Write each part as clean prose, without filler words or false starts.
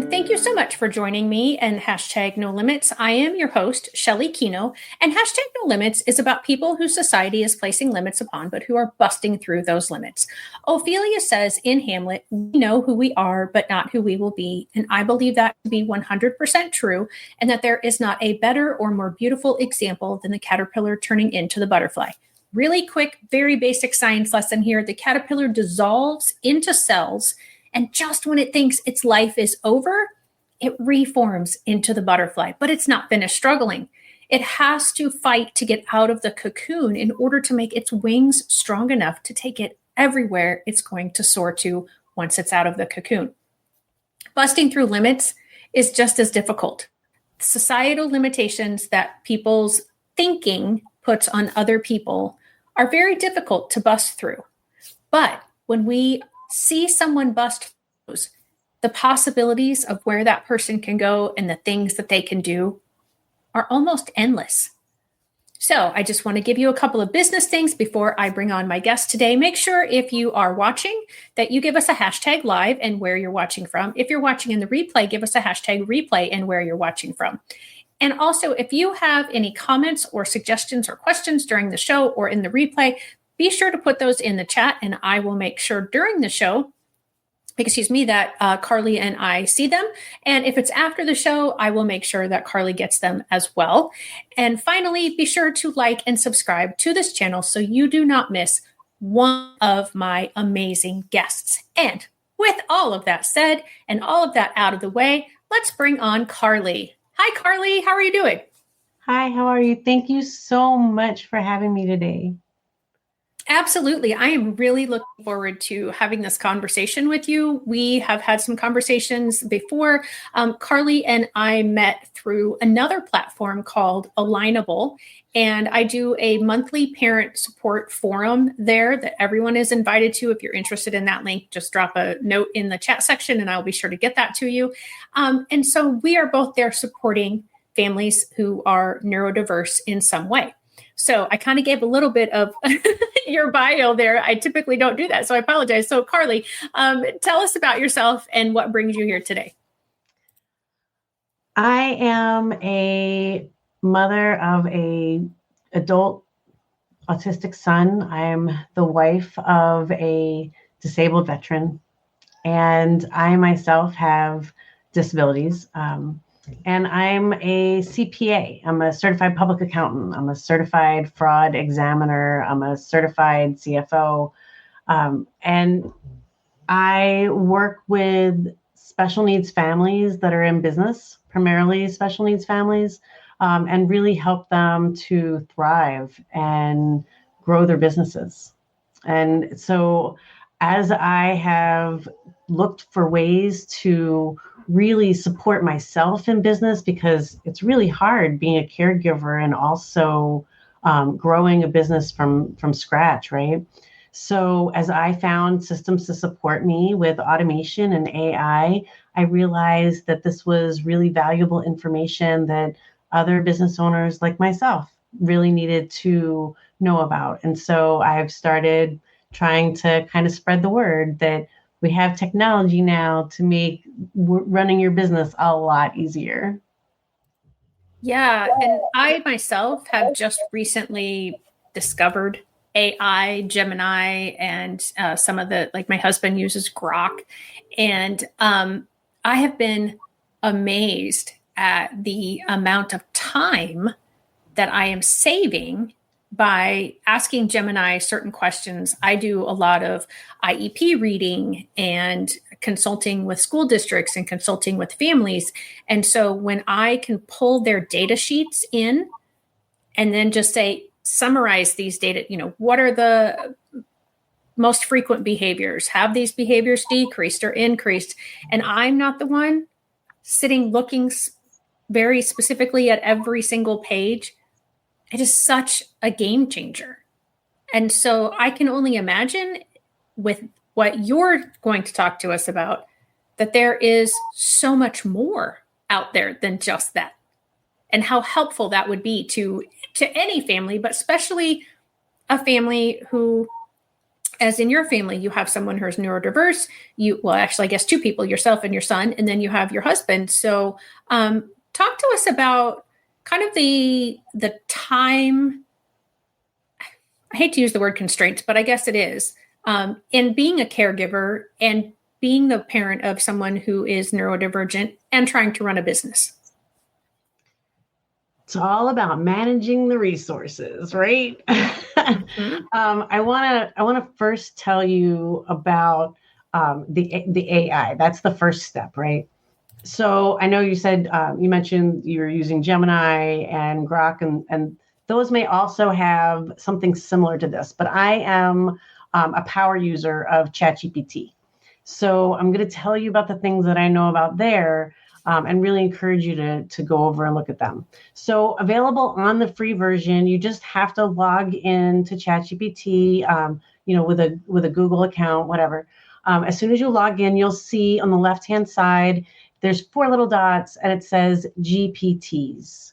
and thank you so much for joining me and hashtag No Limits. I am your host, Shelly Kino, and hashtag No Limits is about people whose society is placing limits upon, but who are busting through those limits. Ophelia says in Hamlet, we know who we are, but not who we will be. And I believe that to be 100% true, and that there is not a better or more beautiful example than the caterpillar turning into the butterfly. Really quick, very basic science lesson here. The caterpillar dissolves into cells, and just when it thinks its life is over, it reforms into the butterfly, but it's not finished struggling. It has to fight to get out of the cocoon in order to make its wings strong enough to take it everywhere it's going to soar to once it's out of the cocoon. Busting through limits is just as difficult. Societal limitations that people's thinking puts on other people are very difficult to bust through. But when we see someone bust those, the possibilities of where that person can go and the things that they can do are almost endless. So I just want to give you a couple of business things before I bring on my guest today. Make sure if you are watching that you give us a hashtag live and where you're watching from. If you're watching in the replay, give us a hashtag replay and where you're watching from. And also, if you have any comments or suggestions or questions during the show or in the replay, be sure to put those in the chat, and I will make sure during the show, that Carley and I see them. And if it's after the show, I will make sure that Carley gets them as well. And finally, be sure to like and subscribe to this channel so you do not miss one of my amazing guests. And with all of that said and all of that out of the way, let's bring on Carley. Hi, Carley. How are you doing? Hi, how are you? Thank you so much for having me today. Absolutely. I am really looking forward to having this conversation with you. We have had some conversations before. Carley and I met through another platform called Alignable, and I do a monthly parent support forum there that everyone is invited to. If you're interested in that link, just drop a note in the chat section and I'll be sure to get that to you. And so we are both there supporting families who are neurodiverse in some way. So I kind of gave a little bit of your bio there. I typically don't do that, so I apologize. So Carley, tell us about yourself and what brings you here today. I am a mother of a adult autistic son. I'm the wife of a disabled veteran, and I myself have disabilities. And I'm a CPA. I'm a certified public accountant. I'm a certified fraud examiner. I'm a certified CFO. And I work with special needs families that are in business, primarily special needs families, and really help them to thrive and grow their businesses. And so as I have looked for ways to really support myself in business, because it's really hard being a caregiver and also growing a business from scratch, right? So as I found systems to support me with automation and AI, I realized that this was really valuable information that other business owners like myself really needed to know about. And so I've started trying to kind of spread the word that we have technology now to make running your business a lot easier. Yeah, and I myself have just recently discovered AI, Gemini, and some of the, like my husband uses Grok. And I have been amazed at the amount of time that I am saving by asking Gemini certain questions. I do a lot of IEP reading and consulting with school districts and consulting with families. And so when I can pull their data sheets in and then just say, summarize these data, what are the most frequent behaviors? Have these behaviors decreased or increased? And I'm not the one sitting looking very specifically at every single page. It is such a game changer. And so I can only imagine with what you're going to talk to us about, that there is so much more out there than just that, and how helpful that would be to any family, but especially a family who as in your family, you have someone who's neurodiverse. Well, actually, I guess two people, yourself and your son, and then you have your husband. So, talk to us about kind of the time. I hate to use the word constraints, but I guess it is in being a caregiver and being the parent of someone who is neurodivergent and trying to run a business. It's all about managing the resources, right? Mm-hmm. I want to first tell you about the AI. That's the first step, right? So I know you said you mentioned you're using Gemini and Grok, and those may also have something similar to this. But I am a power user of ChatGPT, so I'm going to tell you about the things that I know about there. And really encourage you to go over and look at them. So available on the free version, you just have to log in to ChatGPT, with a Google account, whatever. As soon as you log in, you'll see on the left-hand side, there's 4 little dots and it says GPTs.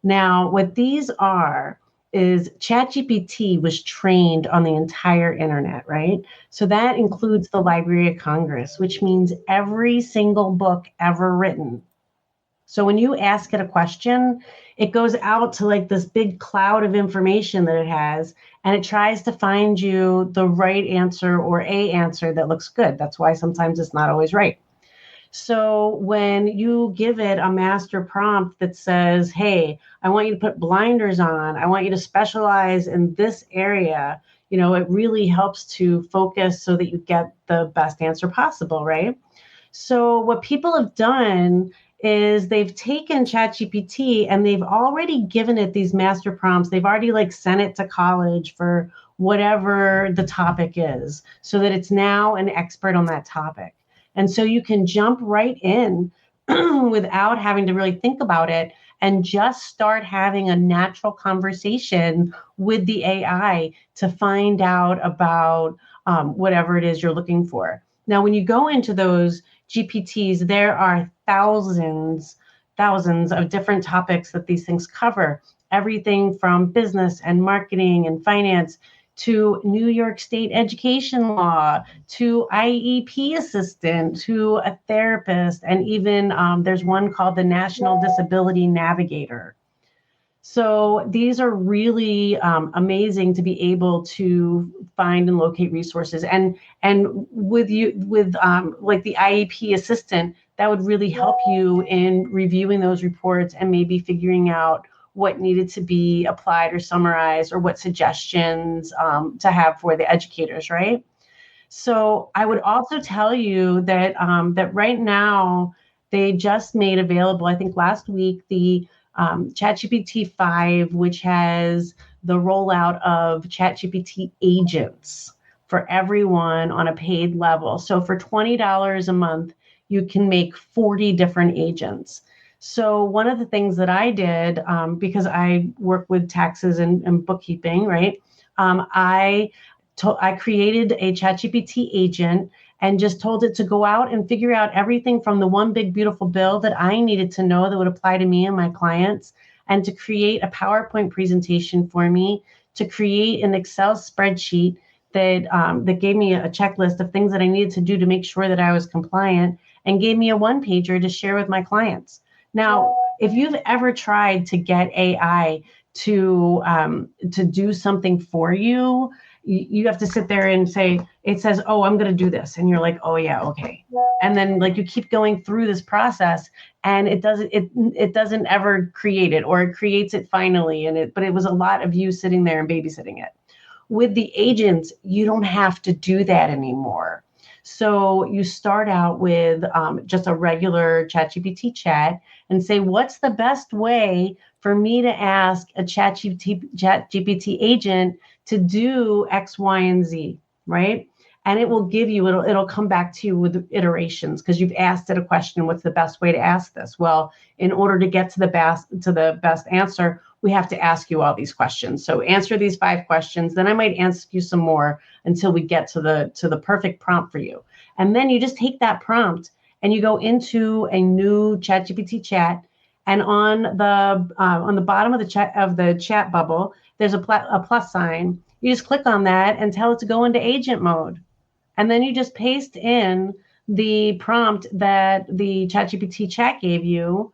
Now, what these are is ChatGPT was trained on the entire internet, right? So that includes the Library of Congress, which means every single book ever written. So when you ask it a question, it goes out to like this big cloud of information that it has, and it tries to find you the right answer or a answer that looks good. That's why sometimes it's not always right. So when you give it a master prompt that says, hey, I want you to put blinders on, I want you to specialize in this area, it really helps to focus so that you get the best answer possible, right? So what people have done is they've taken ChatGPT and they've already given it these master prompts. They've already sent it to college for whatever the topic is, so that it's now an expert on that topic. And so you can jump right in without having to really think about it and just start having a natural conversation with the AI to find out about whatever it is you're looking for. Now, when you go into those GPTs, there are thousands of different topics that these things cover. Everything from business and marketing and finance to New York State education law, to IEP assistant, to a therapist, and even there's one called the National Disability Navigator. So these are really amazing to be able to find and locate resources. And with like the IEP assistant, that would really help you in reviewing those reports and maybe figuring out what needed to be applied or summarized, or what suggestions to have for the educators, right? So I would also tell you that that right now they just made available, I think last week, the ChatGPT 5, which has the rollout of ChatGPT agents for everyone on a paid level. So for $20 a month, you can make 40 different agents. So one of the things that I did, because I work with taxes and bookkeeping, right? I created a ChatGPT agent and just told it to go out and figure out everything from the one big beautiful bill that I needed to know that would apply to me and my clients, and to create a PowerPoint presentation for me, to create an Excel spreadsheet that gave me a checklist of things that I needed to do to make sure that I was compliant, and gave me a one-pager to share with my clients. Now, if you've ever tried to get AI to do something for you, you have to sit there and say, it says, oh, I'm going to do this. And you're like, oh yeah, okay. And then you keep going through this process, and it doesn't ever create it, or it creates it finally. But it was a lot of you sitting there and babysitting it. With the agents, you don't have to do that anymore. So you start out with just a regular ChatGPT chat and say, what's the best way for me to ask a ChatGPT agent to do X, Y, and Z, right? And it will give you, it'll come back to you with iterations, because you've asked it a question, what's the best way to ask this? Well, in order to get to the best answer, we have to ask you all these questions. So answer these 5 questions, then I might ask you some more until we get to the perfect prompt for you. And then you just take that prompt and you go into a new ChatGPT chat, and on the bottom of the chat bubble, there's a plus sign. You just click on that and tell it to go into agent mode. And then you just paste in the prompt that the ChatGPT chat gave you,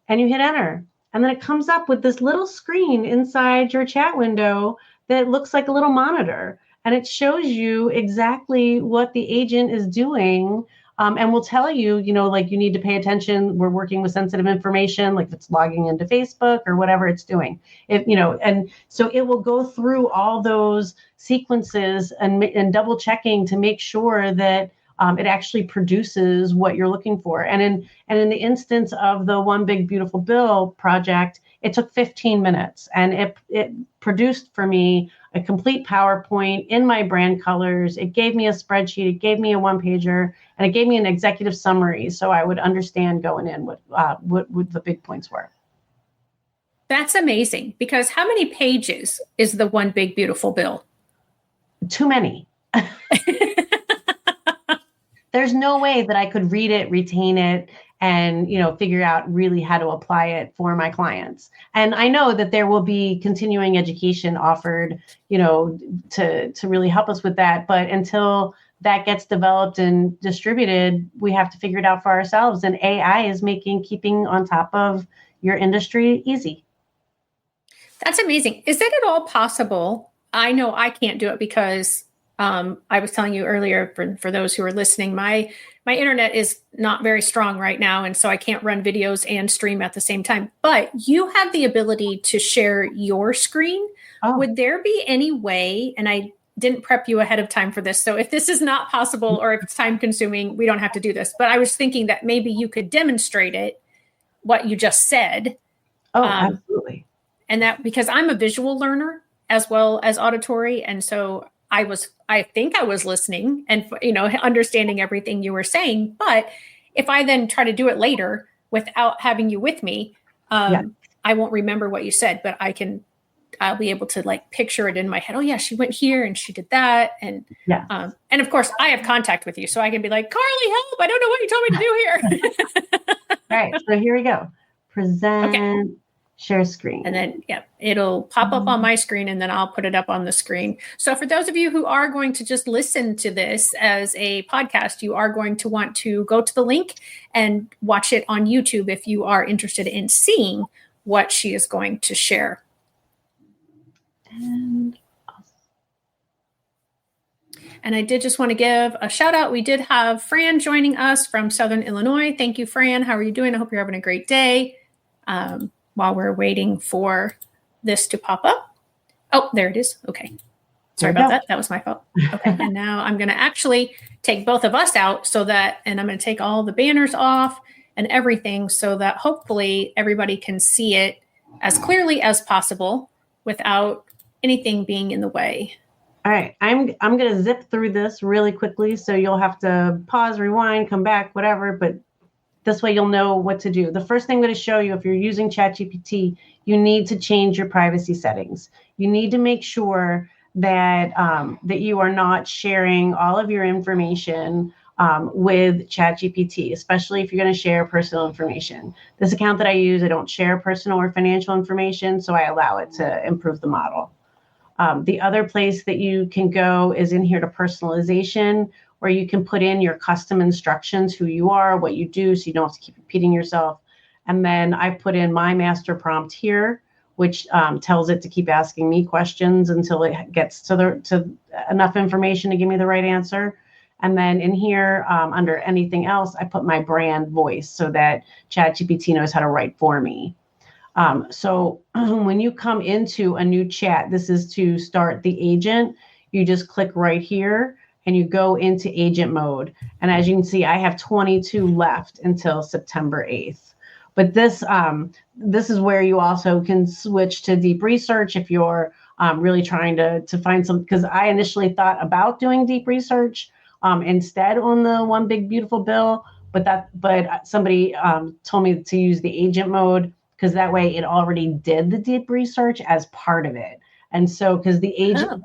and you hit enter. And then it comes up with this little screen inside your chat window that looks like a little monitor. And it shows you exactly what the agent is doing, and will tell you, like you need to pay attention. We're working with sensitive information, like if it's logging into Facebook or whatever it's doing. And so it will go through all those sequences and double checking to make sure that it actually produces what you're looking for. And in the instance of the One Big Beautiful Bill project, it took 15 minutes, and it produced for me a complete PowerPoint in my brand colors. It gave me a spreadsheet, it gave me a one pager, and it gave me an executive summary so I would understand going in what the big points were. That's amazing, because how many pages is the One Big Beautiful Bill? Too many. There's no way that I could read it, retain it, and figure out really how to apply it for my clients. And I know that there will be continuing education offered, to really help us with that. But until that gets developed and distributed, we have to figure it out for ourselves. And AI is making keeping on top of your industry easy. That's amazing. Is it at all possible? I know I can't do it because I was telling you earlier, for those who are listening, my internet is not very strong right now. And so I can't run videos and stream at the same time. But you have the ability to share your screen. Oh. Would there be any way, and I didn't prep you ahead of time for this, so if this is not possible or if it's time consuming, we don't have to do this. But I was thinking that maybe you could demonstrate it, what you just said. Oh, absolutely. And that, because I'm a visual learner as well as auditory. And so I think I was listening and, understanding everything you were saying. But if I then try to do it later without having you with me, I won't remember what you said, but I'll be able to picture it in my head. Oh yeah, she went here and she did that. And, and of course I have contact with you, so I can be like, Carley, help. I don't know what you told me to do here. All right. So here we go. Present. Okay. Share screen. And then, it'll pop up on my screen, and then I'll put it up on the screen. So for those of you who are going to just listen to this as a podcast, you are going to want to go to the link and watch it on YouTube if you are interested in seeing what she is going to share. And I did just want to give a shout out. We did have Fran joining us from Southern Illinois. Thank you, Fran. How are you doing? I hope you're having a great day. While we're waiting for this to pop up. Oh, there it is. Okay. Sorry about that. That was my fault. Okay. And now I'm going to actually take both of us out and I'm going to take all the banners off and everything so that hopefully everybody can see it as clearly as possible without anything being in the way. All right. I'm going to zip through this really quickly. So you'll have to pause, rewind, come back, whatever, but this way you'll know what to do. The first thing I'm going to show you, if you're using ChatGPT, you need to change your privacy settings. You need to make sure that that you are not sharing all of your information with ChatGPT, especially if you're going to share personal information. This account that I use, I don't share personal or financial information, so I allow it to improve the model. The other place that you can go is in here to personalization, where you can put in your custom instructions, who you are, what you do, so you don't have to keep repeating yourself. And then I put in my master prompt here, which tells it to keep asking me questions until it gets to enough information to give me the right answer. And then in here, under anything else, I put my brand voice so that ChatGPT knows how to write for me. So when you come into a new chat, this is to start the agent. You just click right here and you go into agent mode. And as you can see, I have 22 left until September 8th. But this is where you also can switch to deep research if you're really trying to find some, because I initially thought about doing deep research instead on the One Big Beautiful Bill, but somebody told me to use the agent mode, because that way it already did the deep research as part of it. And so, because the agent,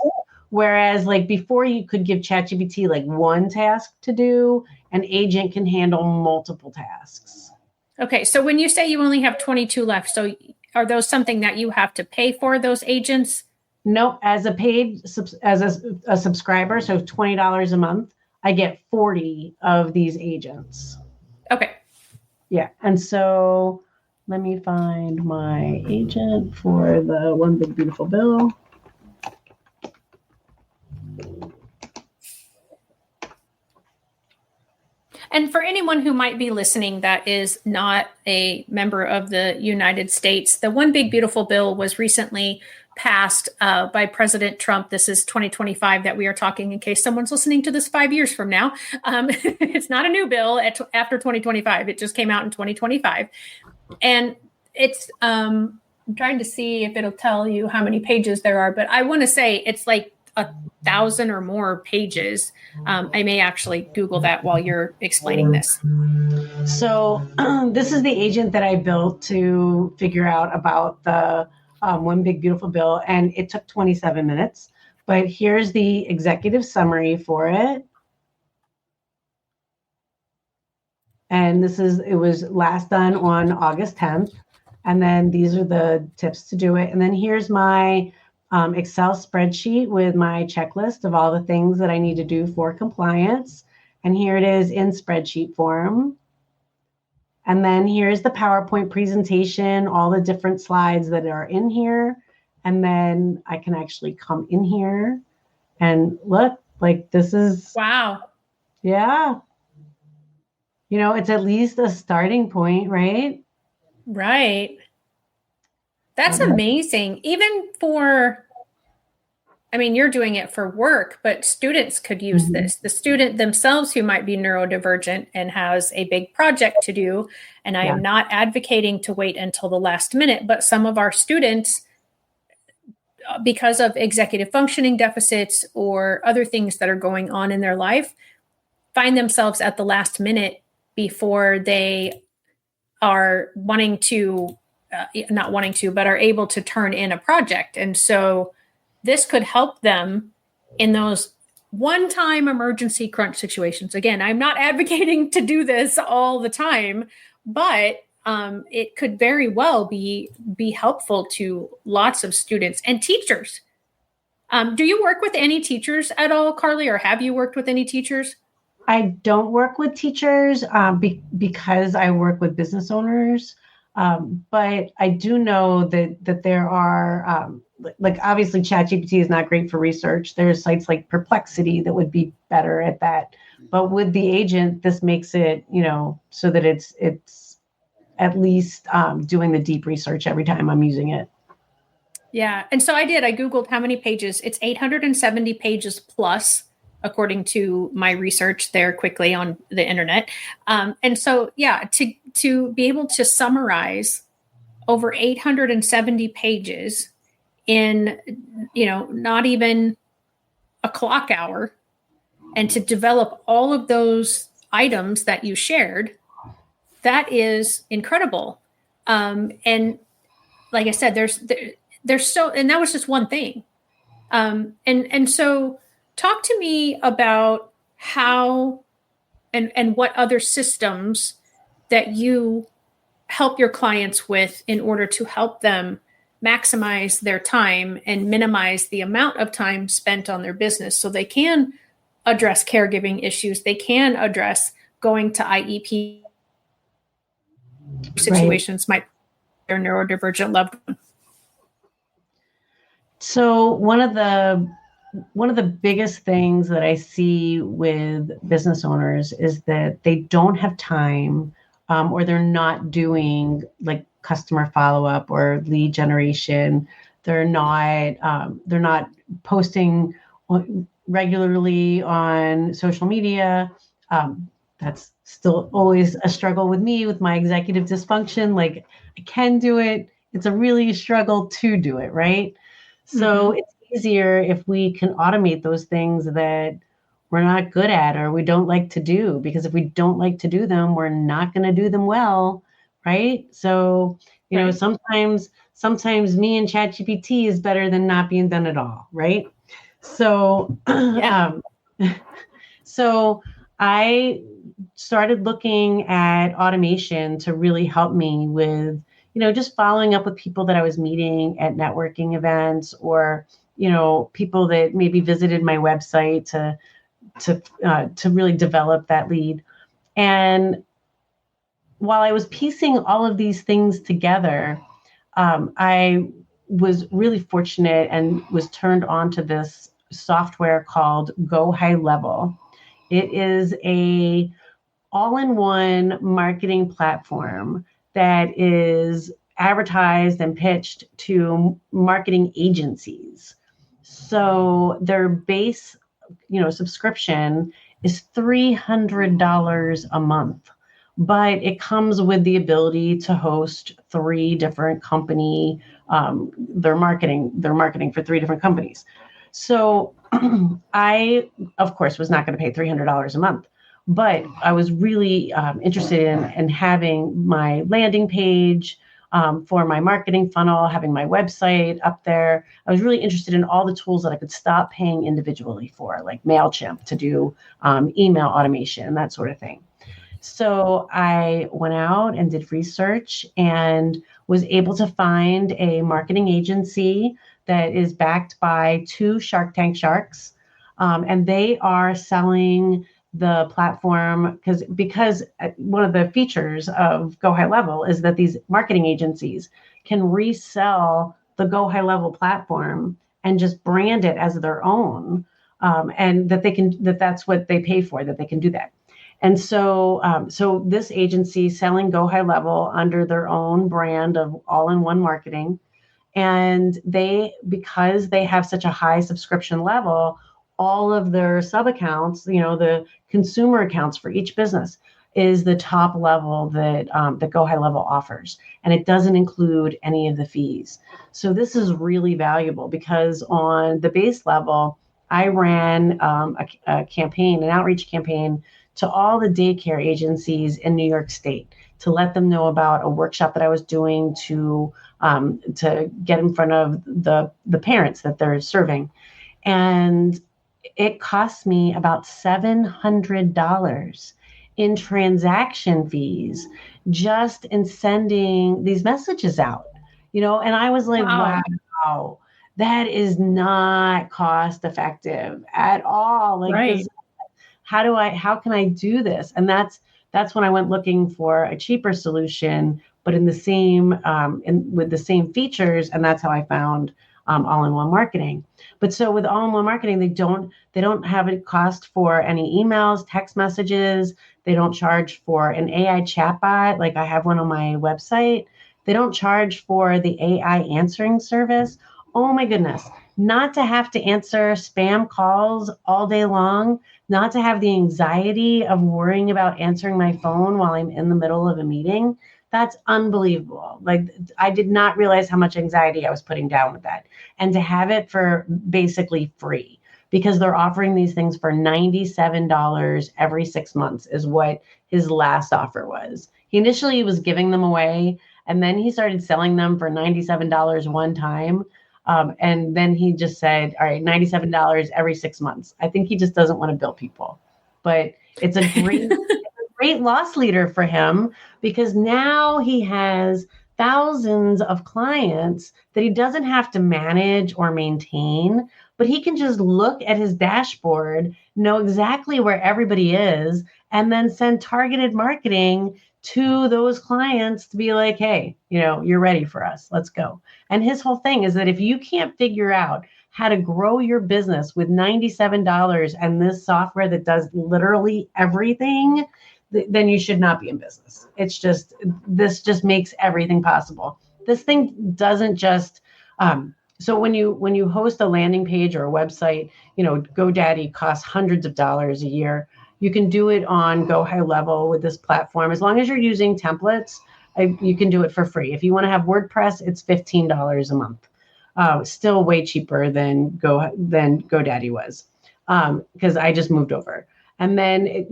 whereas like before you could give ChatGPT like one task to do, an agent can handle multiple tasks. Okay. So when you say you only have 22 left, so are those something that you have to pay for, those agents? No, as a a subscriber, so $20 a month, I get 40 of these agents. Okay. Yeah. And so let me find my agent for the One Big Beautiful Bill. And for anyone who might be listening that is not a member of the United States, the One Big Beautiful Bill was recently passed by President Trump. This is 2025 that we are talking, in case someone's listening to this 5 years from now. It's not a new bill after 2025. It just came out in 2025. And it's, I'm trying to see if it'll tell you how many pages there are, but I want to say it's like 1,000 or more pages. I may actually Google that while you're explaining this. So this is the agent that I built to figure out about the One Big Beautiful Bill, and it took 27 minutes. But here's the executive summary for it. And it was last done on August 10th. And then these are the tips to do it. And then here's my Excel spreadsheet with my checklist of all the things that I need to do for compliance. And here it is in spreadsheet form. And then here's the PowerPoint presentation, all the different slides that are in here. And then I can actually come in here and look, like this is, wow. Yeah. You know, it's at least a starting point, right? Right. That's amazing. Even for, I mean, you're doing it for work, but students could use this. The student themselves who might be neurodivergent and has a big project to do. And I am not advocating to wait until the last minute, but some of our students, because of executive functioning deficits or other things that are going on in their life, find themselves at the last minute before they are wanting to, not wanting to, but are able to turn in a project. And so this could help them in those one-time emergency crunch situations. Again, I'm not advocating to do this all the time, but it could very well be helpful to lots of students and teachers. Do you work with any teachers at all, Carley, or have you worked with any teachers? I don't work with teachers because I work with business owners. But I do know that there are, like obviously ChatGPT is not great for research. There's sites like Perplexity that would be better at that. But with the agent, this makes it, you know, so that it's at least doing the deep research every time I'm using it. Yeah. And so I Googled how many pages. It's 870 pages plus, according to my research there quickly on the internet. And so, yeah, to be able to summarize over 870 pages in, you know, not even a clock hour, and to develop all of those items that you shared, that is incredible. And like I said, there's so, and that was just one thing. And so talk to me about how and what other systems that you help your clients with in order to help them maximize their time and minimize the amount of time spent on their business so they can address caregiving issues. They can address going to IEP situations, might their neurodivergent loved one. So one of the biggest things that I see with business owners is that they don't have time, or they're not doing like customer follow-up or lead generation. They're not posting regularly on social media. That's still always a struggle with me with my executive dysfunction. Like I can do it. It's a really struggle to do it, right? So it's easier if we can automate those things that we're not good at or we don't like to do, because if we don't like to do them, we're not going to do them well, right? So, you know, sometimes me and ChatGPT is better than not being done at all, right? So, so I started looking at automation to really help me with, you know, just following up with people that I was meeting at networking events, or, people that maybe visited my website to really develop that lead. And while I was piecing all of these things together, I was really fortunate and was turned on to this software called Go High Level. It is a all-in-one marketing platform that is advertised and pitched to marketing agencies. So their base, subscription is $300 a month, but it comes with the ability to host three different company. They're marketing for three different companies. So I, of course, was not going to pay $300 a month, but I was really interested in having my landing page for my marketing funnel, having my website up there. I was really interested in all the tools that I could stop paying individually for, like MailChimp to do email automation, that sort of thing. So I went out and did research and was able to find a marketing agency that is backed by two Shark Tank sharks. And they are selling the platform because one of the features of Go High Level is that these marketing agencies can resell the Go High Level platform and just brand it as their own. And that's what they pay for, that they can do that. And so this agency selling Go High Level under their own brand of all-in-one marketing. And because they have such a high subscription level, all of their sub accounts, the consumer accounts for each business is the top level that Go High Level offers. And it doesn't include any of the fees. So this is really valuable because on the base level, I ran a campaign, an outreach campaign to all the daycare agencies in New York State to let them know about a workshop that I was doing to get in front of the parents that they're serving. And it cost me about $700 in transaction fees just in sending these messages out, and I was like, wow, that is not cost effective at all. Like, right. How can I do this? And that's when I went looking for a cheaper solution, but in the same, with the same features. And that's how I found all-in-one marketing. But so with all-in-one marketing, they don't have a cost for any emails, text messages. They don't charge for an AI chatbot. Like I have one on my website. They don't charge for the AI answering service. Oh my goodness. Not to have to answer spam calls all day long, not to have the anxiety of worrying about answering my phone while I'm in the middle of a meeting. That's unbelievable. Like, I did not realize how much anxiety I was putting down with that. And to have it for basically free, because they're offering these things for $97 every 6 months is what his last offer was. He initially was giving them away, and then he started selling them for $97 one time. And then he just said, all right, $97 every 6 months. I think he just doesn't want to bill people. But it's a great loss leader for him, because now he has thousands of clients that he doesn't have to manage or maintain, but he can just look at his dashboard, know exactly where everybody is, and then send targeted marketing to those clients to be like, hey, you're ready for us. Let's go. And his whole thing is that if you can't figure out how to grow your business with $97 and this software that does literally everything, then you should not be in business. This just makes everything possible. This thing doesn't just, so when you host a landing page or a website, GoDaddy costs hundreds of dollars a year. You can do it on Go High Level with this platform. As long as you're using templates, you can do it for free. If you want to have WordPress, it's $15 a month. Still way cheaper than GoDaddy was, because I just moved over. And then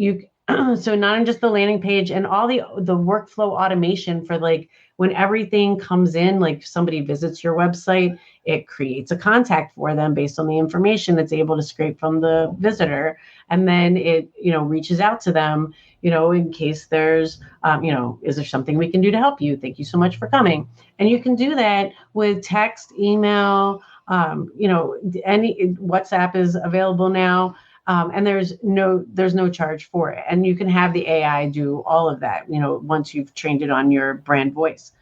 so not just the landing page and all the workflow automation for, like, when everything comes in, like somebody visits your website, it creates a contact for them based on the information it's able to scrape from the visitor. And then it, reaches out to them, in case there's, is there something we can do to help you? Thank you so much for coming. And you can do that with text, email, Any WhatsApp is available now. And there's no charge for it. And you can have the AI do all of that, once you've trained it on your brand voice.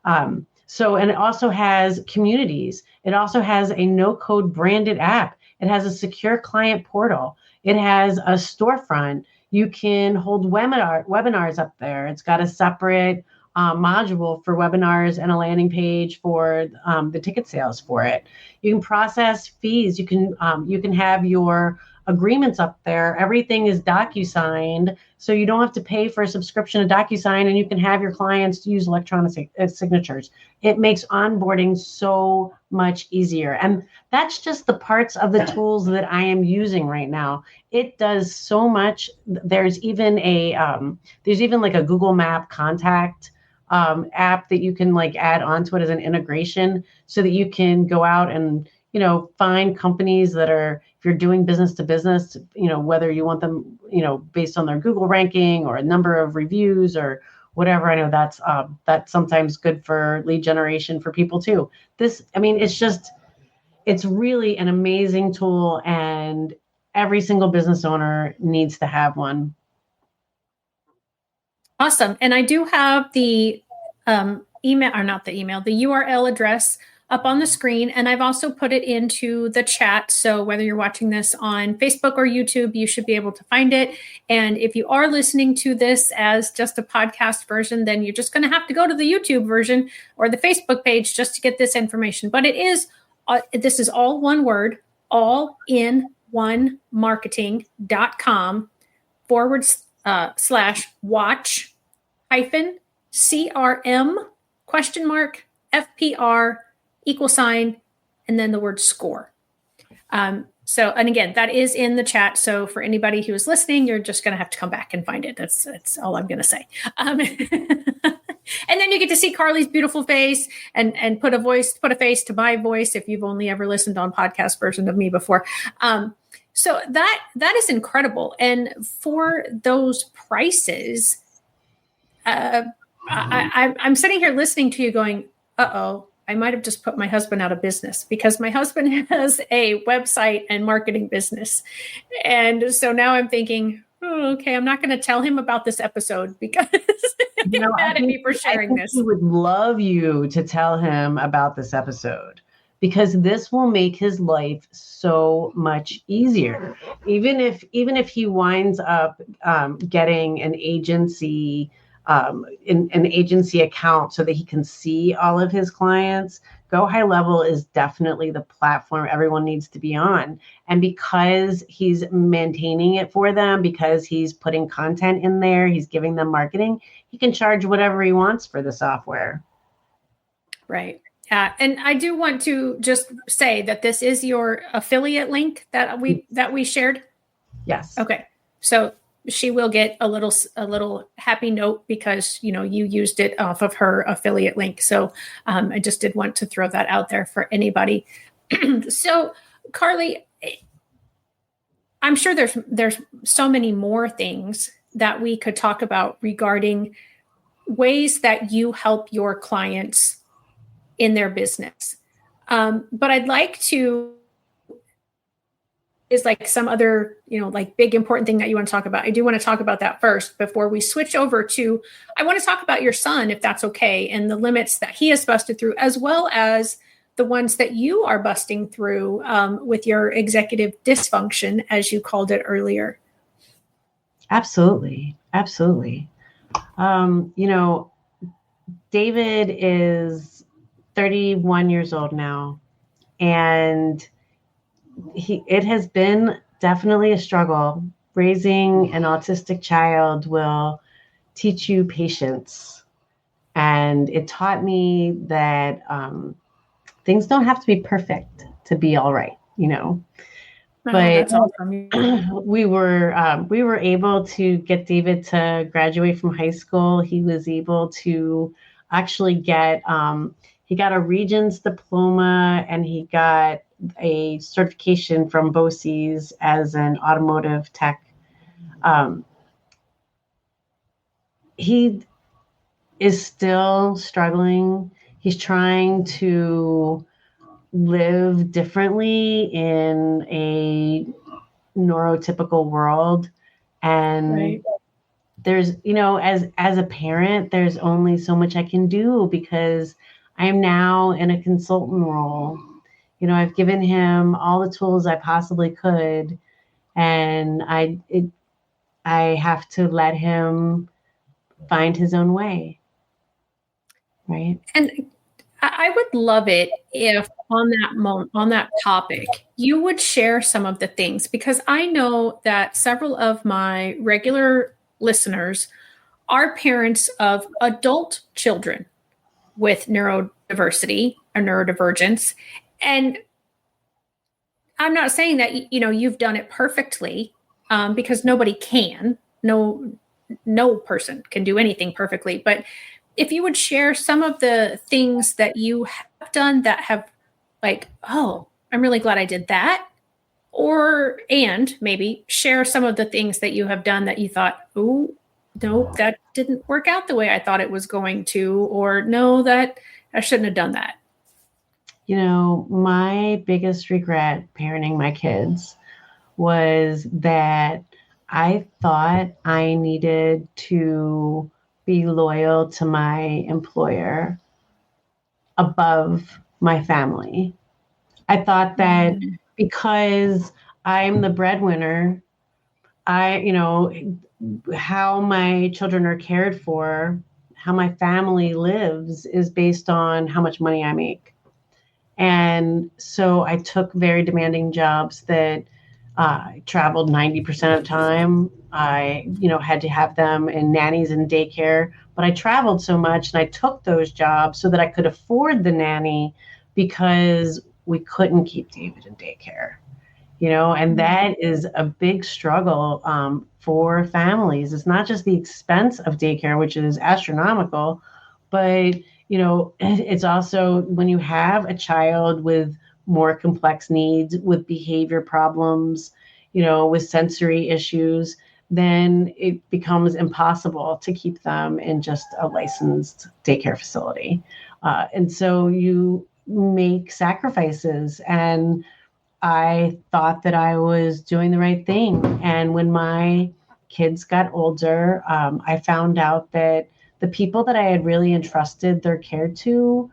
And it also has communities. It also has a no-code branded app. It has a secure client portal. It has a storefront. You can hold webinars up there. It's got a separate module for webinars and a landing page for the ticket sales for it. You can process fees. You can have your agreements up there. Everything is DocuSigned, so you don't have to pay for a subscription to DocuSign, and you can have your clients use electronic signatures. It makes onboarding so much easier. And that's just the parts of the tools that I am using right now. It does so much. There's even like a Google Map contact app that you can like add onto it as an integration, so that you can go out and find companies that are, if you're doing business to business, whether you want them, based on their Google ranking or a number of reviews or whatever. I know that's sometimes good for lead generation for people too. It's really an amazing tool, and every single business owner needs to have one. Awesome. And I do have the the URL address up on the screen, and I've also put it into the chat. So whether you're watching this on Facebook or YouTube, you should be able to find it. And if you are listening to this as just a podcast version, then you're just going to have to go to the YouTube version or the Facebook page just to get this information. But this is all one word, allinonemarketing.com/watch CRM FPR =, and then the word score. And again, that is in the chat. So for anybody who is listening, you're just going to have to come back and find it. That's all I'm going to say. And then you get to see Carley's beautiful face and put a face to my voice if you've only ever listened on podcast version of me before. So that is incredible. And for those prices, I'm sitting here listening to you going, uh-oh, I might have just put my husband out of business, because my husband has a website and marketing business. And so now I'm thinking, okay, I'm not going to tell him about this episode because he's mad at me for sharing this. He would love you to tell him about this episode, because this will make his life so much easier. Even if he winds up getting an agency an agency account so that he can see all of his clients, Go High Level is definitely the platform everyone needs to be on. And because he's maintaining it for them, because he's putting content in there, he's giving them marketing, he can charge whatever he wants for the software. Right. And I do want to just say that this is your affiliate link that we shared. Yes. Okay. So she will get a little happy note because, you used it off of her affiliate link. So I just did want to throw that out there for anybody. So Carley, I'm sure there's so many more things that we could talk about regarding ways that you help your clients in their business. But I'd like to, is like some other, like big important thing that you want to talk about. I do want to talk about that first before we switch over to, I want to talk about your son, if that's okay, and the limits that he has busted through, as well as the ones that you are busting through with your executive dysfunction, as you called it earlier. Absolutely. Absolutely. David is 31 years old now, and it has been definitely a struggle. Raising an autistic child will teach you patience. And it taught me that things don't have to be perfect to be all right, But that's awesome. we were able to get David to graduate from high school. He was able to actually get, he got a Regents diploma, and he got a certification from BOCES as an automotive tech. He is still struggling. He's trying to live differently in a neurotypical world. And Right. there's, as a parent, there's only so much I can do because I'm now in a consultant role. I've given him all the tools I possibly could, and I have to let him find his own way. Right. And I would love it if on that topic, you would share some of the things, because I know that several of my regular listeners are parents of adult children with neurodiversity or neurodivergence. And I'm not saying that, you've done it perfectly, because nobody can. No person can do anything perfectly. But if you would share some of the things that you have done that have, like, oh, I'm really glad I did that. And maybe share some of the things that you have done that you thought, oh, no, that didn't work out the way I thought it was going to, or no, that I shouldn't have done that. My biggest regret parenting my kids was that I thought I needed to be loyal to my employer above my family. I thought that because I'm the breadwinner, how my children are cared for, how my family lives is based on how much money I make. And so I took very demanding jobs that traveled 90% of the time. I, had to have them in nannies and daycare, but I traveled so much and I took those jobs so that I could afford the nanny because we couldn't keep David in daycare, and that is a big struggle for families. It's not just the expense of daycare, which is astronomical, but it's also when you have a child with more complex needs, with behavior problems, with sensory issues, then it becomes impossible to keep them in just a licensed daycare facility. And so you make sacrifices. And I thought that I was doing the right thing. And when my kids got older, I found out that the people that I had really entrusted their care to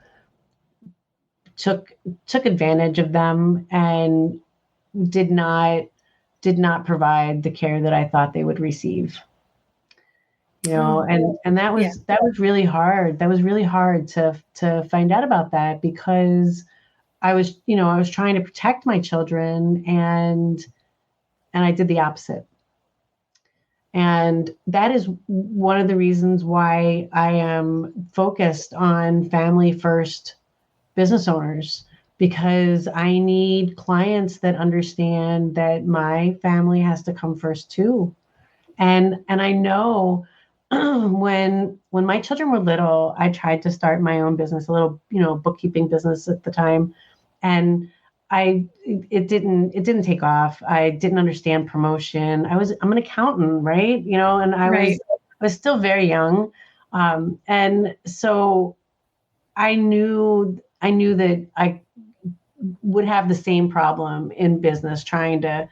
took advantage of them and did not provide the care that I thought they would receive. And that was really hard. That was really hard to find out about that, because I was trying to protect my children, and I did the opposite. And that is one of the reasons why I am focused on family first business owners, because I need clients that understand that my family has to come first too. And I know when my children were little, I tried to start my own business, a little, bookkeeping business at the time. And it didn't take off. I didn't understand promotion. I'm an accountant, right? And I was still very young. And so I knew that I would have the same problem in business, trying to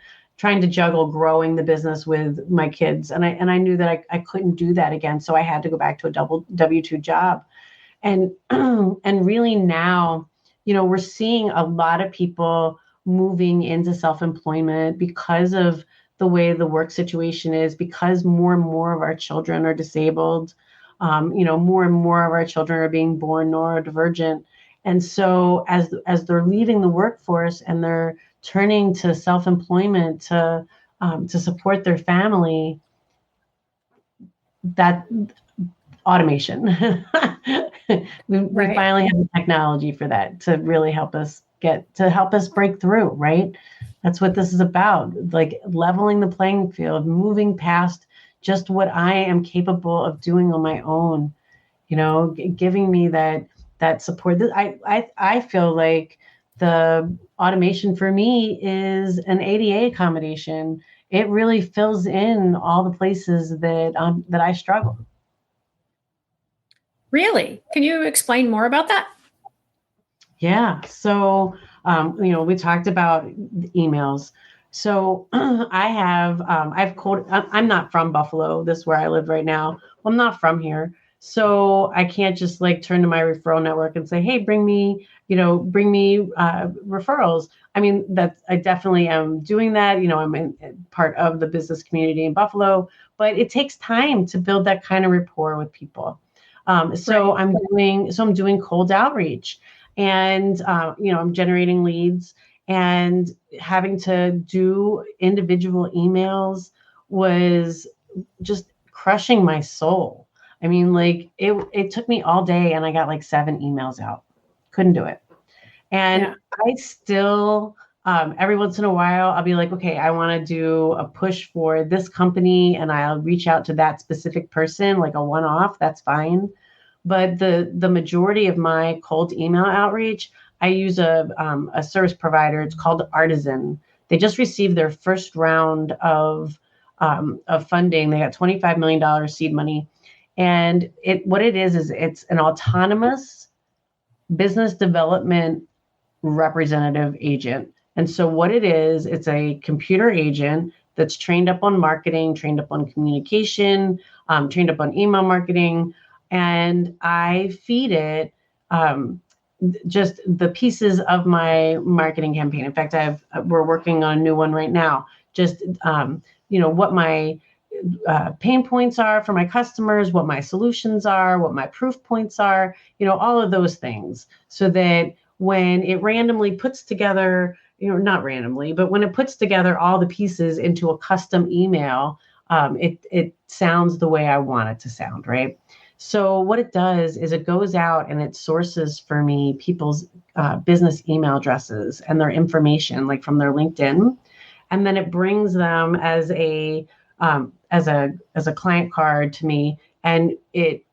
juggle growing the business with my kids. And I knew that I couldn't do that again. So I had to go back to a double W-2 job. And, and really now, we're seeing a lot of people moving into self-employment because of the way the work situation is, because more and more of our children are disabled. More and more of our children are being born neurodivergent. And so as they're leaving the workforce and they're turning to self-employment to support their family, that automation. we finally have the technology for that to really help us break through, right? That's what this is about, like leveling the playing field, moving past just what I am capable of doing on my own, giving me that support. I feel like the automation for me is an ADA accommodation. It really fills in all the places that I struggle. Really? Can you explain more about that? Yeah. So We talked about emails. So I'm not from Buffalo. This is where I live right now. Well, I'm not from here. So I can't just like turn to my referral network and say, hey, bring me referrals. I mean, I definitely am doing that. I'm part of the business community in Buffalo, but it takes time to build that kind of rapport with people. So Right. I'm doing cold outreach, and I'm generating leads, and having to do individual emails was just crushing my soul. I mean, like it took me all day, and I got like 7 emails out. Couldn't do it. And Yeah. I still, every once in a while, I'll be like, okay, I want to do a push for this company, and I'll reach out to that specific person, like a one-off. That's fine. But the majority of my cold email outreach, I use a service provider. It's called Artisan. They just received their first round of funding. They got $25 million seed money, and what it is it's an autonomous business development representative agent. And so what it is, it's a computer agent that's trained up on marketing, trained up on communication, trained up on email marketing, and I feed it just the pieces of my marketing campaign. In fact, we're working on a new one right now. Just what my pain points are for my customers, what my solutions are, what my proof points are, all of those things, so that when it randomly puts together, not randomly, but when it puts together all the pieces into a custom email, it sounds the way I want it to sound, right? So what it does is it goes out and it sources for me people's business email addresses and their information, like from their LinkedIn, and then it brings them as a client card to me, and it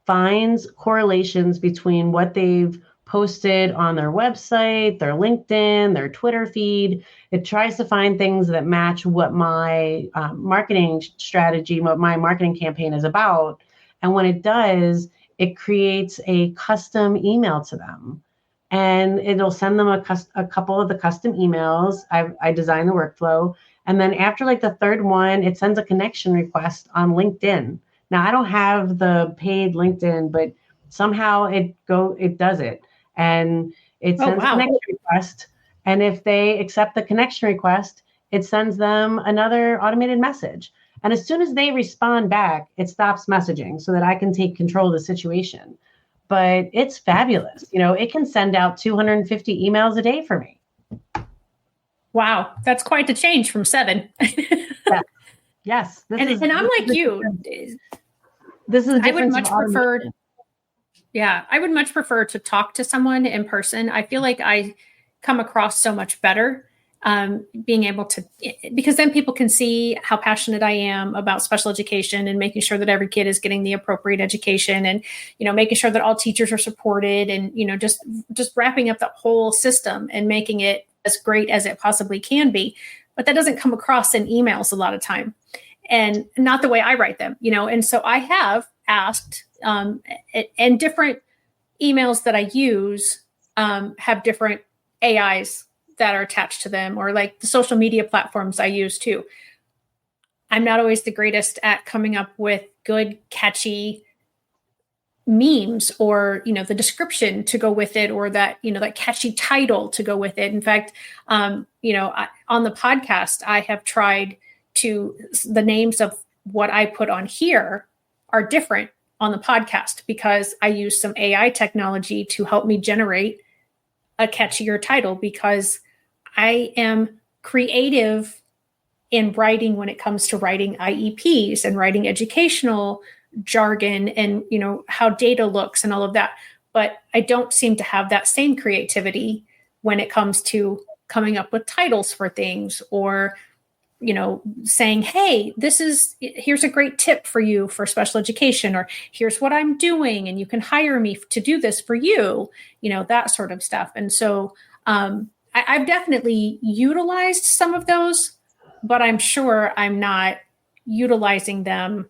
finds correlations between what they've posted on their website, their LinkedIn, their Twitter feed. It tries to find things that match what my marketing strategy, what my marketing campaign is about. And when it does, it creates a custom email to them. And it'll send them a couple of the custom emails. I design the workflow. And then after like the third one, it sends a connection request on LinkedIn. Now, I don't have the paid LinkedIn, but somehow it does it. And it Oh, sends a wow. connection request. And if they accept the connection request, it sends them another automated message. And as soon as they respond back, it stops messaging so that I can take control of the situation. But it's fabulous. It can send out 250 emails a day for me. Wow. That's quite the change from 7. Yeah. Yes. And I'm like you. This is a I would difference much of prefer. automation. Yeah, I would much prefer to talk to someone in person. I feel like I come across so much better being able to, because then people can see how passionate I am about special education and making sure that every kid is getting the appropriate education, and making sure that all teachers are supported, and just wrapping up the whole system and making it as great as it possibly can be. But that doesn't come across in emails a lot of time, and not the way I write them. And so I have asked, and different emails that I use have different AIs that are attached to them, or like the social media platforms I use too. I'm not always the greatest at coming up with good, catchy memes, or the description to go with it, or that that catchy title to go with it. In fact, on the podcast, I have tried the names of what I put on here are different on the podcast, because I use some AI technology to help me generate a catchier title, because I am creative in writing when it comes to writing IEPs and writing educational jargon, and how data looks and all of that. But I don't seem to have that same creativity when it comes to coming up with titles for things, or saying, hey, here's a great tip for you for special education, or here's what I'm doing, and you can hire me to do this for you, that sort of stuff. And so I've definitely utilized some of those, but I'm sure I'm not utilizing them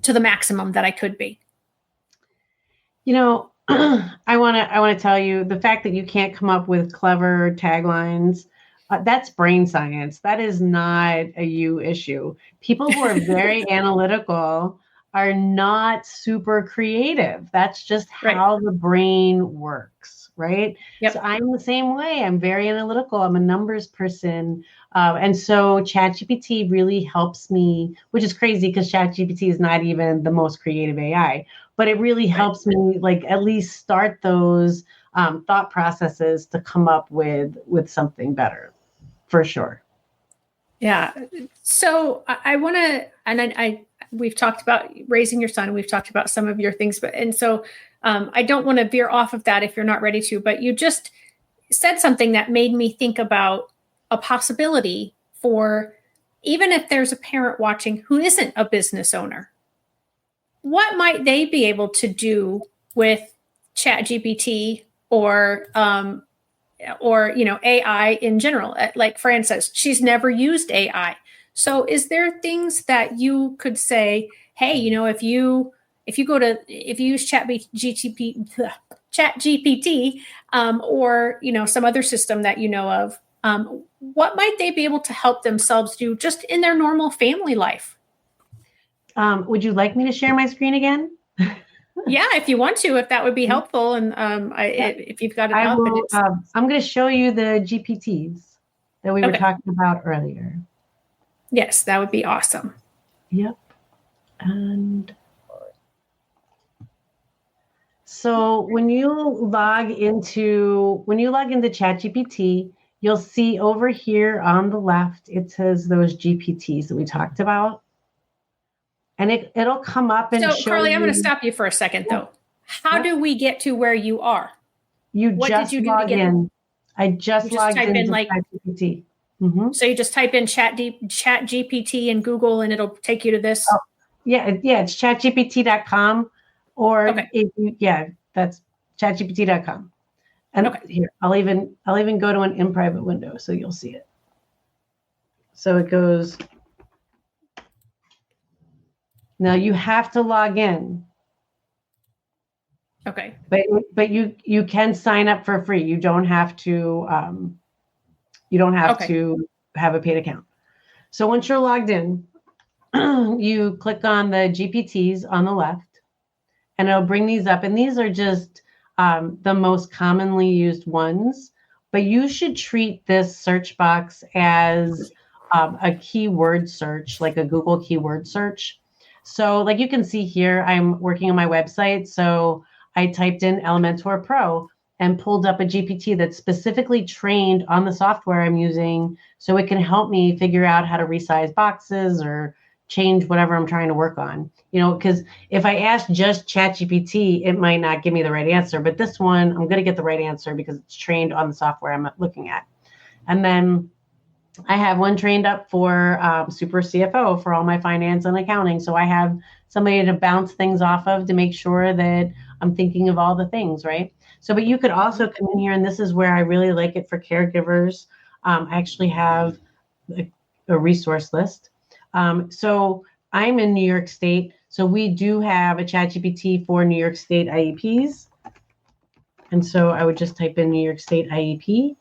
to the maximum that I could be. I want to tell you the fact that you can't come up with clever taglines. That's brain science. That is not a you issue. People who are very analytical are not super creative. That's just Right. how the brain works, right? So Yep. I'm the same way. I'm very analytical. I'm a numbers person. And so ChatGPT really helps me, which is crazy because ChatGPT is not even the most creative AI, but it really Right. helps me like at least start those thought processes to come up with something better, for sure. Yeah. So I want to, and we've talked about raising your son. We've talked about some of your things, but, and so I don't want to veer off of that if you're not ready to, but you just said something that made me think about a possibility for even if there's a parent watching who isn't a business owner, what might they be able to do with chat gpt or AI in general? Like Fran says, she's never used AI. So is there things that you could say, hey, if you use chat gpt or some other system that you know of, what might they be able to help themselves do just in their normal family life? Would you like me to share my screen again? Yeah, if you want to, if that would be helpful, and Yeah, if you've got it I up, and will. it's I'm going to show you the GPTs that we were okay. talking about earlier. Yes, that would be awesome. Yep. And so when you log into ChatGPT, you'll see over here on the left it says those GPTs that we talked about, and it'll come up and So, show Carly, I'm going to you. stop you for a second, Yep, though. How yep. do we get to where you are? You What did just you do to log get? in. I You just just logged type in into like, ChatGPT. Mm-hmm. so you just type in chat GPT in Google, and it'll take you to this. Yeah, it's chatgpt.com, or Okay. if you, yeah, that's chatgpt.com. And Okay. here, I'll even go to an in private window so you'll see it. So it goes. Now you have to log in, Okay. but you can sign up for free. You don't have Okay. to have a paid account. So once you're logged in, you click on the GPTs on the left, and it'll bring these up. And these are just the most commonly used ones. But you should treat this search box as a keyword search, like a Google keyword search. So, like you can see here, I'm working on my website. So I typed in Elementor Pro and pulled up a GPT that's specifically trained on the software I'm using, so it can help me figure out how to resize boxes or change whatever I'm trying to work on. Because if I ask just ChatGPT, it might not give me the right answer. But this one, I'm going to get the right answer because it's trained on the software I'm looking at. And then I have one trained up for Super CFO for all my finance and accounting. So I have somebody to bounce things off of to make sure that I'm thinking of all the things, right? So, but you could also come in here, and this is where I really like it for caregivers. I actually have a resource list. So I'm in New York State. So we do have a ChatGPT for New York State IEPs. And so I would just type in New York State IEP.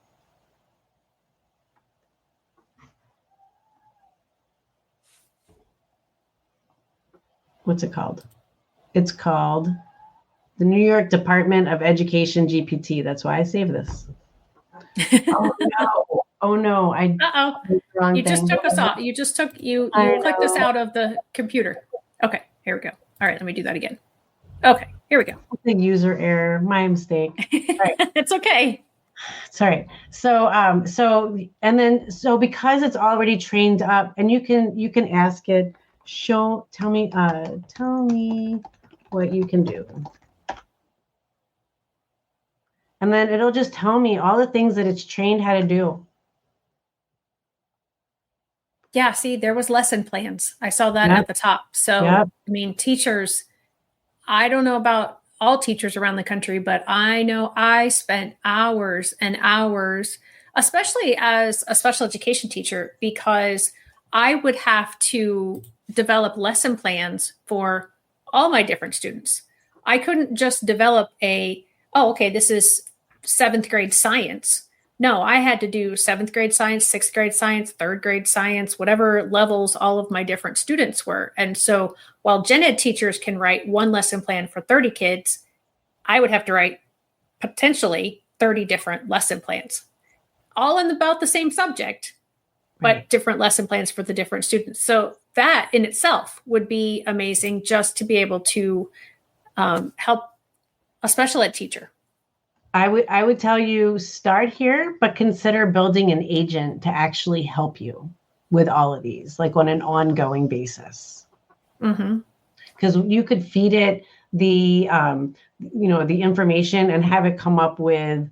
What's it called? It's called the New York Department of Education GPT. That's why I saved this. Oh no! Oh no! I Uh-oh. did the wrong You just thing. took us off. You just took you I clicked us know. out of the computer. Okay, here we go. All right, let me do that again. Okay, here we go. It's a user error. My mistake. Right. It's okay. Sorry. So because it's already trained up, and you can ask it, tell me what you can do. And then it'll just tell me all the things that it's trained how to do. Yeah, see, there was lesson plans. I saw that Yep. at the top. So, Yep. I mean, teachers, I don't know about all teachers around the country, but I know I spent hours and hours, especially as a special education teacher, because I would have to develop lesson plans for all my different students. I couldn't just develop this is 7th grade science. No, I had to do 7th grade science, 6th grade science, 3rd grade science, whatever levels all of my different students were. And so while gen ed teachers can write one lesson plan for 30 kids, I would have to write potentially 30 different lesson plans, all in about the same subject, but different lesson plans for the different students. So that in itself would be amazing, just to be able to help a special ed teacher. I would tell you, start here, but consider building an agent to actually help you with all of these, like on an ongoing basis. Because you could feed it the information and have it come up with,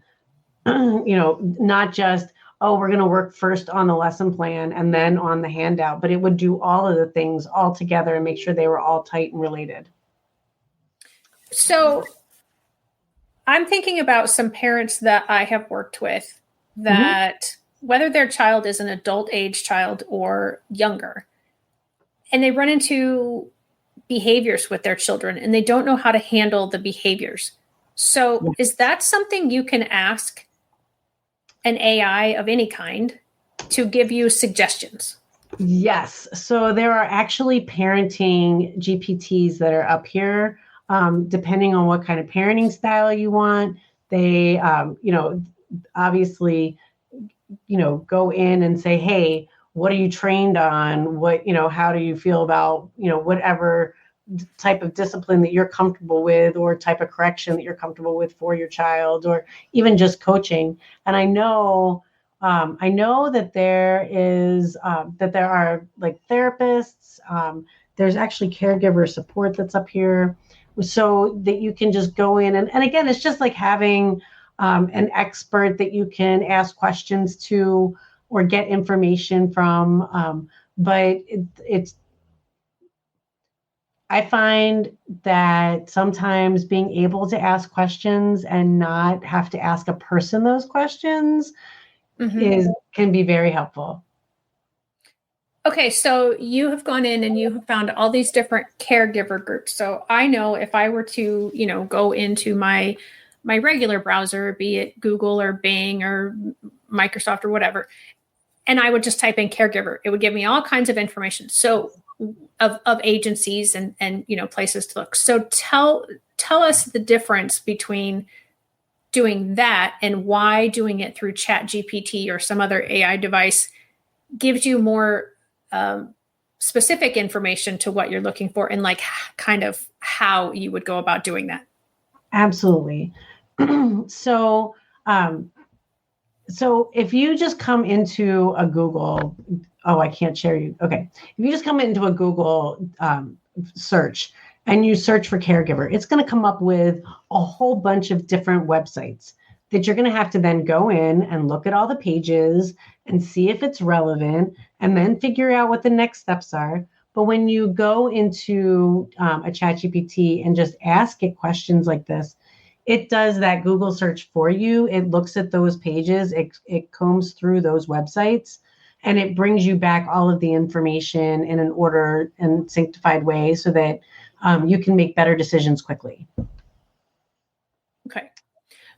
not just, oh, we're going to work first on the lesson plan and then on the handout, but it would do all of the things all together and make sure they were all tight and related. So I'm thinking about some parents that I have worked with that whether their child is an adult age child or younger, and they run into behaviors with their children and they don't know how to handle the behaviors. So is that something you can ask an AI of any kind to give you suggestions? Yes. So there are actually parenting GPTs that are up here. Depending on what kind of parenting style you want, they, obviously, go in and say, hey, what are you trained on? How do you feel about, whatever type of discipline that you're comfortable with, or type of correction that you're comfortable with for your child, or even just coaching. And I know that there are like therapists. There's actually caregiver support that's up here, so that you can just go in and again, it's just like having an expert that you can ask questions to or get information from. But I find that sometimes being able to ask questions and not have to ask a person those questions can be very helpful. Okay, so you have gone in and you have found all these different caregiver groups. So I know if I were to, go into my regular browser, be it Google or Bing or Microsoft or whatever, and I would just type in caregiver, it would give me all kinds of information. So of agencies and places to look. So tell us the difference between doing that and why doing it through ChatGPT or some other AI device gives you more specific information to what you're looking for, and like kind of how you would go about doing that. Absolutely. So if you just come into a Google, I can't share you. Okay. If you just come into a Google search and you search for caregiver, it's going to come up with a whole bunch of different websites that you're going to have to then go in and look at all the pages and see if it's relevant, and then figure out what the next steps are. But when you go into a ChatGPT and just ask it questions like this, it does that Google search for you. It looks at those pages, it combs through those websites, and it brings you back all of the information in an order and sanctified way so that you can make better decisions quickly. Okay.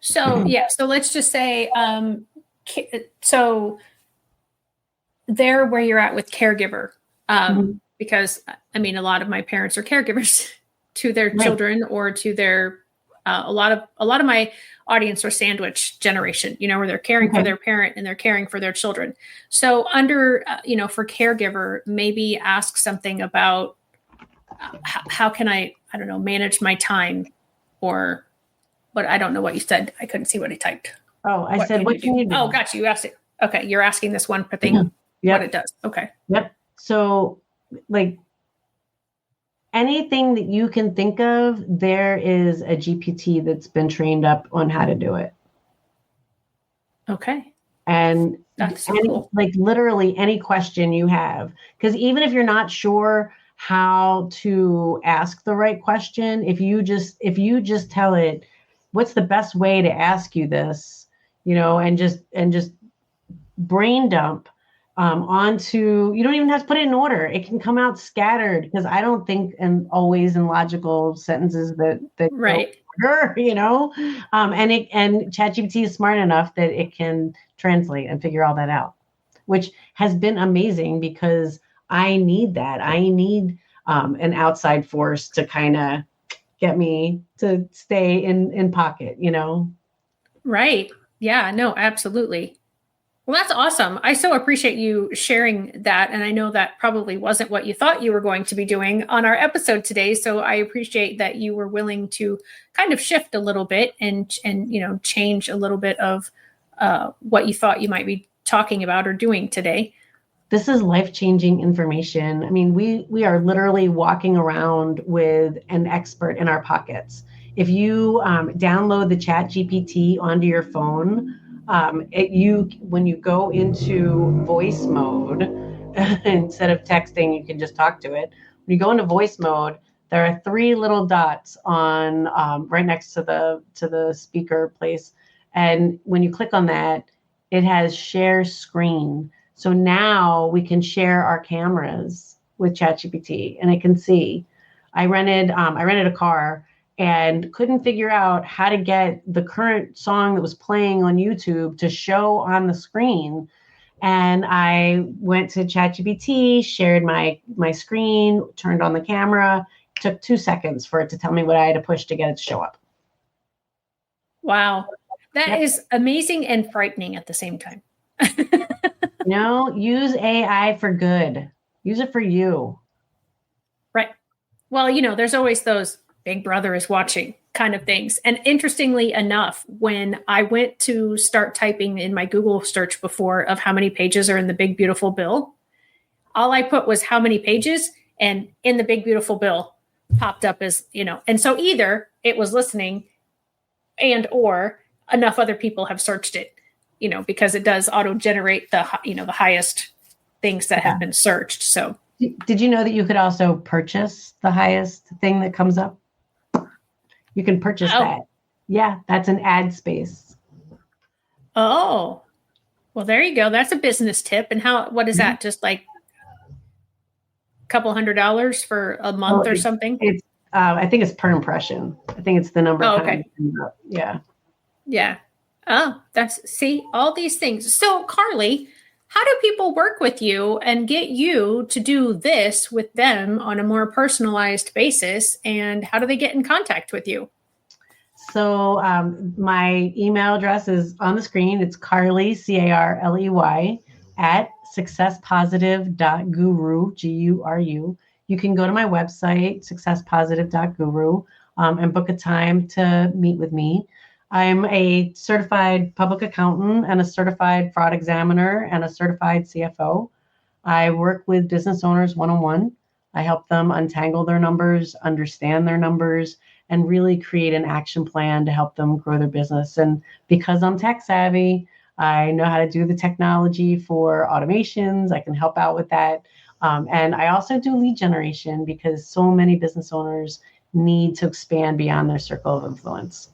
So, so let's just say, so there where you're at with caregiver, because I mean, a lot of my parents are caregivers to their children or to their, a lot of my audience are sandwich generation, where they're caring for their parent and they're caring for their children. So under, for caregiver, maybe ask something about how can I don't know, manage my time, or, but I don't know what you said. I couldn't see what he typed. Oh, I said, what can you do? Oh, gotcha. You asked it. Okay. You're asking this one thing, what it does. Okay. Yep. So like anything that you can think of, there is a GPT that's been trained up on how to do it. Okay. And that's cool. Like literally any question you have, because even if you're not sure how to ask the right question, if you just tell it, what's the best way to ask you this, and just brain dump, onto, you don't even have to put it in order. It can come out scattered, because I don't think and always in logical sentences that Right. go order, and ChatGPT is smart enough that it can translate and figure all that out, which has been amazing, because I need that. I need an outside force to kind of get me to stay in pocket, Right. Yeah, no, absolutely. Well, that's awesome. I so appreciate you sharing that. And I know that probably wasn't what you thought you were going to be doing on our episode today. So I appreciate that you were willing to kind of shift a little bit and change a little bit of what you thought you might be talking about or doing today. This is life-changing information. I mean, we are literally walking around with an expert in our pockets. If you download the Chat GPT onto your phone, when you go into voice mode, instead of texting, you can just talk to it. When you go into voice mode, there are 3 little dots on right next to the speaker place, and when you click on that, it has share screen. So now we can share our cameras with ChatGPT, and it can see. I rented a car and couldn't figure out how to get the current song that was playing on YouTube to show on the screen. And I went to ChatGPT, shared my screen, turned on the camera. It took 2 seconds for it to tell me what I had to push to get it to show up. Wow. That is amazing and frightening at the same time. Use AI for good. Use it for you. Right. Well, there's always those Big Brother is watching kind of things. And interestingly enough, when I went to start typing in my Google search before of how many pages are in the Big Beautiful Bill, all I put was how many pages, and in the Big Beautiful Bill popped up as, and so either it was listening or enough other people have searched it, because it does auto generate the highest things that have been searched. So did you know that you could also purchase the highest thing that comes up? You can purchase that. Yeah, that's an ad space. Oh, well, there you go. That's a business tip. And what is that? Just like a couple $100 for a month or something? It's I think it's per impression. I think it's the number of times. Okay. Yeah. Yeah. Oh, see, all these things. So, Carley, how do people work with you and get you to do this with them on a more personalized basis? And how do they get in contact with you? So my email address is on the screen. It's Carley, Carley, at successpositive.guru, Guru. You can go to my website, successpositive.guru, and book a time to meet with me. I'm a certified public accountant and a certified fraud examiner and a certified CFO. I work with business owners one-on-one. I help them untangle their numbers, understand their numbers, and really create an action plan to help them grow their business. And because I'm tech savvy, I know how to do the technology for automations. I can help out with that. And I also do lead generation, because so many business owners need to expand beyond their circle of influence.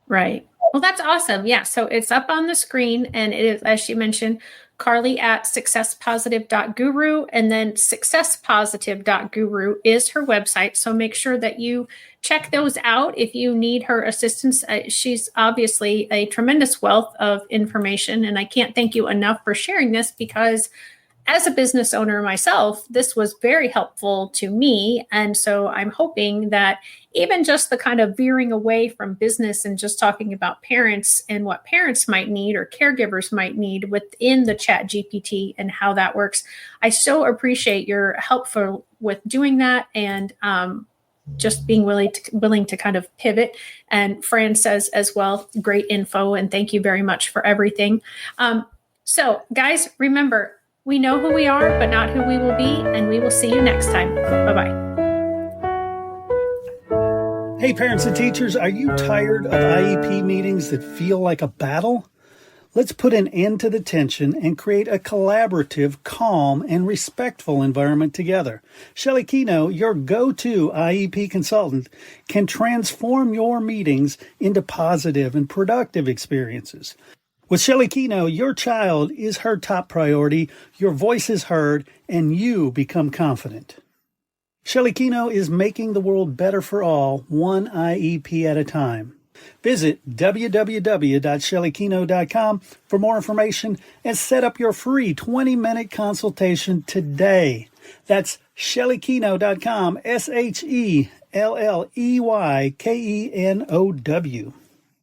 Right. Well, that's awesome. Yeah. So it's up on the screen, and it is, as she mentioned, Carley at successpositive.guru, and then successpositive.guru is her website. So make sure that you check those out if you need her assistance. She's obviously a tremendous wealth of information, and I can't thank you enough for sharing this, because as a business owner myself, this was very helpful to me. And so I'm hoping that even just the kind of veering away from business and just talking about parents and what parents might need or caregivers might need within the Chat GPT and how that works, I so appreciate your help with doing that, and just being willing to kind of pivot. And Fran says as well, great info, and thank you very much for everything. So guys, remember, we know who we are, but not who we will be, and we will see you next time. Bye-bye. Hey, parents and teachers, are you tired of IEP meetings that feel like a battle? Let's put an end to the tension and create a collaborative, calm, and respectful environment together. Shelley Kino, your go-to IEP consultant, can transform your meetings into positive and productive experiences. With Shelley Keno, your child is her top priority, your voice is heard, and you become confident. Shelley Keno is making the world better for all, one IEP at a time. Visit www.shelleykeno.com for more information and set up your free 20-minute consultation today. That's shelleykeno.com, SHELLEYKENOW.